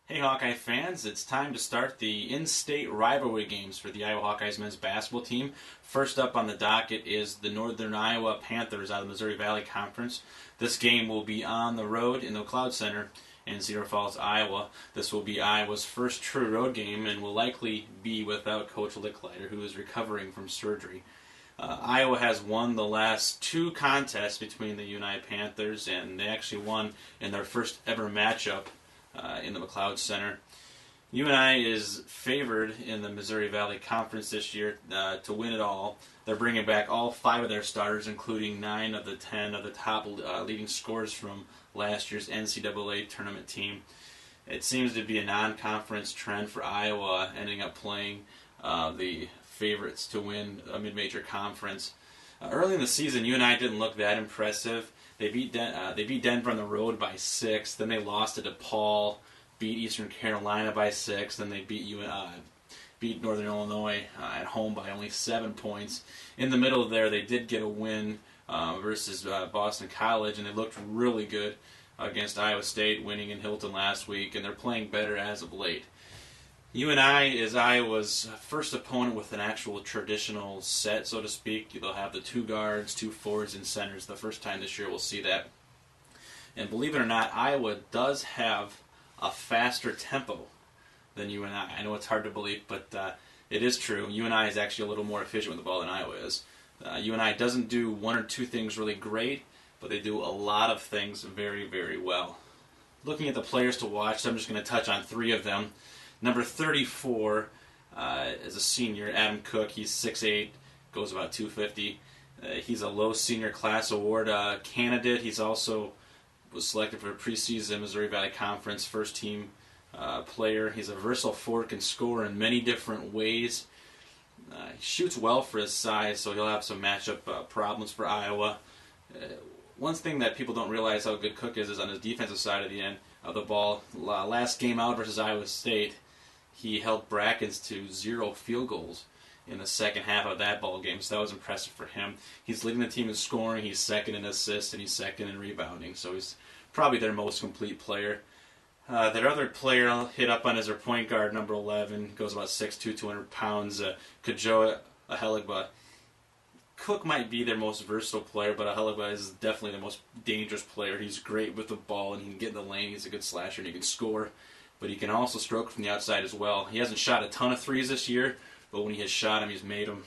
Hey Hawkeye fans, it's time to start the in-state rivalry games for the Iowa Hawkeyes men's basketball team. First up on the docket is the Northern Iowa Panthers out of the Missouri Valley Conference. This game will be on the road in the McLeod Center in Cedar Falls, Iowa. This will be Iowa's first true road game and will likely be without Coach Licklider, who is recovering from surgery. Iowa has won the last two contests between the UNI Panthers, and they actually won in their first ever matchup in the McLeod Center. UNI is favored in the Missouri Valley Conference this year to win it all. They're bringing back all 5 of their starters, including 9 of the 10 of the top leading scorers from last year's NCAA tournament team. It seems to be a non-conference trend for Iowa ending up playing the favorites to win a mid-major conference. Early in the season, UNI didn't look that impressive. They beat Denver on the road by 6. Then they lost to DePaul, beat Eastern Carolina by 6. Then they beat Northern Illinois at home by only 7 points. In the middle there, they did get a win versus Boston College, and they looked really good against Iowa State, winning in Hilton last week, and they're playing better as of late. UNI is Iowa's first opponent with an actual traditional set, so to speak. They'll have the 2 guards, 2 forwards, and centers. The first time this year we'll see that. And believe it or not, Iowa does have a faster tempo than UNI. I know it's hard to believe, but it is true. UNI is actually a little more efficient with the ball than Iowa is. UNI doesn't do 1 or 2 things really great, but they do a lot of things very, very well. Looking at the players to watch, I'm just going to touch on 3 of them. Number 34 is a senior, Adam Cook. He's 6'8", goes about 250. He's a low senior class award candidate. He's also was selected for a preseason Missouri Valley Conference first team player. He's a versatile forward, can score in many different ways. He shoots well for his size, so he'll have some matchup problems for Iowa. One thing that people don't realize how good Cook is on his defensive side of the end of the ball. Last game out versus Iowa State, he held Brackens to 0 field goals in the second half of that ball game, so that was impressive for him. He's leading the team in scoring, he's second in assists, and he's second in rebounding, so he's probably their most complete player. Their other player I'll hit up on is their point guard, number 11, goes about 6'2", 200 pounds, Kajoa Aheligba. Cook might be their most versatile player, but Aheligba is definitely the most dangerous player. He's great with the ball, and he can get in the lane, he's a good slasher, and he can score. But he can also stroke from the outside as well. He hasn't shot a ton of threes this year, but when he has shot them, he's made them.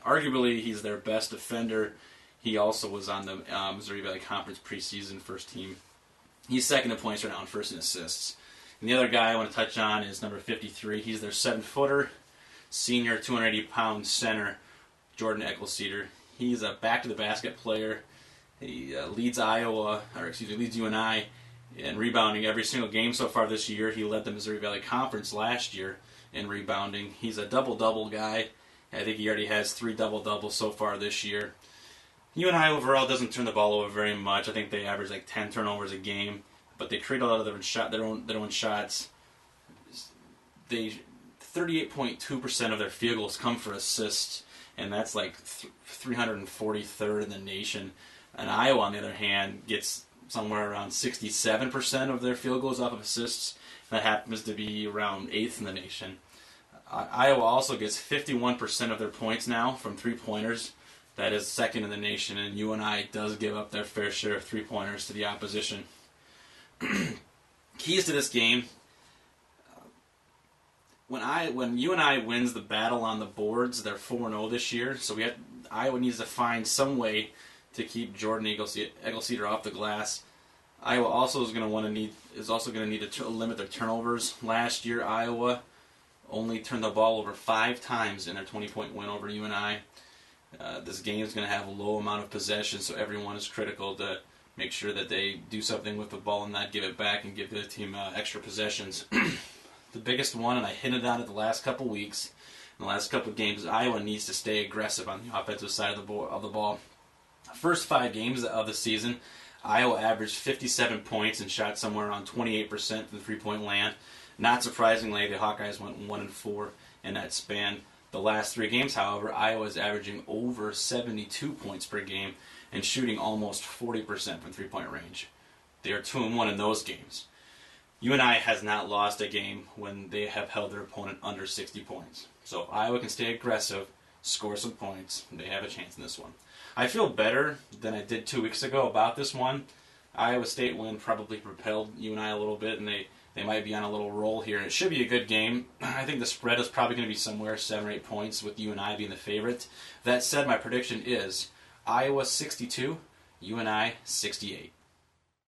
Arguably, he's their best defender. He also was on the Missouri Valley Conference preseason first team. He's second in points right now and first in assists. And the other guy I want to touch on is number 53. He's their 7-footer, senior, 280-pound center, Jordan Eckelceder. He's a back-to-the-basket player. He leads UNI in rebounding every single game so far this year. He led the Missouri Valley Conference last year in rebounding. He's a double-double guy. I think he already has 3 double-doubles so far this year. UNI overall doesn't turn the ball over very much. I think they average like 10 turnovers a game, but they create a lot of their own shots. 38.2% of their field goals come for assists, and that's like 343rd in the nation. And Iowa, on the other hand, gets somewhere around 67% of their field goals off of assists. That happens to be around 8th in the nation. Iowa also gets 51% of their points now from 3-pointers. That is second in the nation, and UNI does give up their fair share of 3-pointers to the opposition. Keys to this game: when UNI wins the battle on the boards, they're 4-0 this year. So Iowa needs to find some way to keep Jordan Eckelceder off the glass. Iowa also is going to need to limit their turnovers. Last year, Iowa only turned the ball over 5 times in their 20-point win over UNI. This game is going to have a low amount of possession, so everyone is critical to make sure that they do something with the ball and not give it back and give the team extra possessions. The biggest one, and I hinted on it the last couple weeks, in the last couple of games, is Iowa needs to stay aggressive on the offensive side of the ball. The first 5 games of the season, Iowa averaged 57 points and shot somewhere around 28% from the 3-point land. Not surprisingly, the Hawkeyes went 1-4 in that span. The last 3 games, however, Iowa is averaging over 72 points per game and shooting almost 40% from 3-point range. They are 2-1 in those games. UNI has not lost a game when they have held their opponent under 60 points. So if Iowa can stay aggressive, score some points, they have a chance in this one. I feel better than I did 2 weeks ago about this one. Iowa State win probably propelled UNI a little bit, and they might be on a little roll here. It should be a good game. I think the spread is probably going to be somewhere 7 or 8 points with UNI being the favorite. That said, my prediction is Iowa 62, UNI 68.